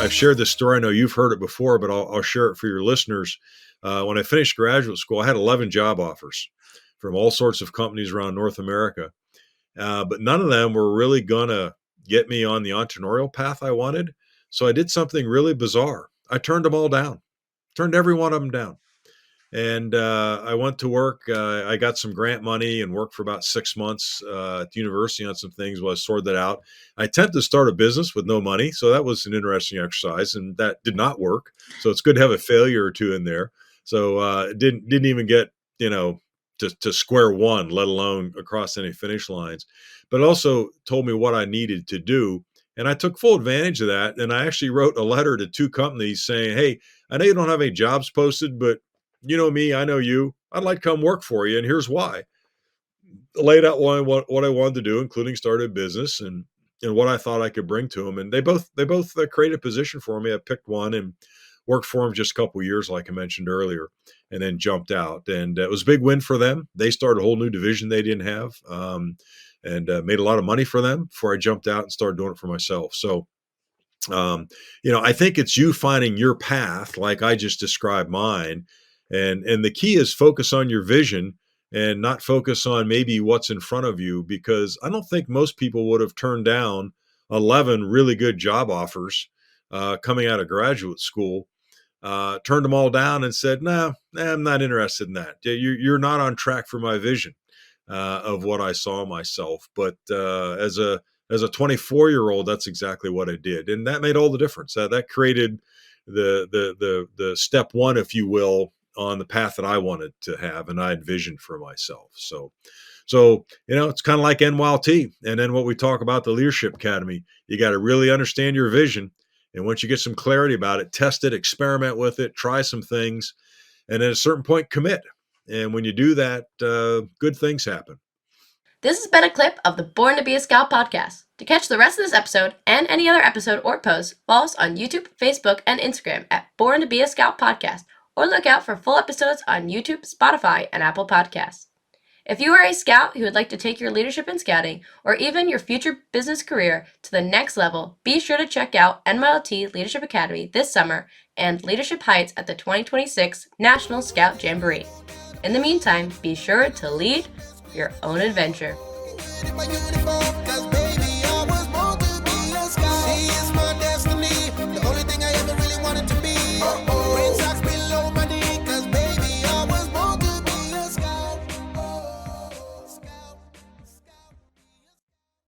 I've shared this story. I know you've heard it before, but I'll share it for your listeners. When I finished graduate school, I had 11 job offers from all sorts of companies around North America. But none of them were really going to get me on the entrepreneurial path I wanted. So I did something really bizarre. I turned them all down, turned every one of them down. And I went to work. I got some grant money and worked for about 6 months at the university on some things while I sorted that out. I attempted to start a business with no money. So that was an interesting exercise, and that did not work. So it's good to have a failure or two in there. So didn't even get, you know, to square one, let alone across any finish lines. But it also told me what I needed to do. And I took full advantage of that. And I actually wrote a letter to 2 companies saying, hey, I know you don't have any jobs posted, but you know me, I know you. I'd like to come work for you, and here's why. Laid out what I wanted to do, including start a business and what I thought I could bring to them. And they both created a position for me. I picked one and worked for them just a couple of years, like I mentioned earlier, and then jumped out. And it was a big win for them. They started a whole new division they didn't have, and made a lot of money for them before I jumped out and started doing it for myself. So I think it's you finding your path, like I just described mine, and the key is focus on your vision and not focus on maybe what's in front of you, because I don't think most people would have turned down 11 really good job offers coming out of graduate school, turned them all down and said, nah, I'm not interested in that. You're not on track for my vision of what I saw myself. But as a 24-year-old, that's exactly what I did, and that made all the difference. That created the step one, if you will, on the path that I wanted to have and I envisioned for myself. So it's kind of like NYLT, and then what we talk about the Leadership Academy. You got to really understand your vision, and once you get some clarity about it, test it, experiment with it, try some things, and at a certain point, commit. And when you do that, good things happen. This has been a clip of the Born to Be a Scout podcast. To catch the rest of this episode and any other episode or post, follow us on YouTube, Facebook, and Instagram at Born to Be a Scout podcast, or look out for full episodes on YouTube, Spotify, and Apple Podcasts. If you are a scout who would like to take your leadership in scouting, or even your future business career to the next level, be sure to check out NYLT Leadership Academy this summer and Leadership Heights at the 2026 National Scout Jamboree. In the meantime, be sure to lead your own adventure.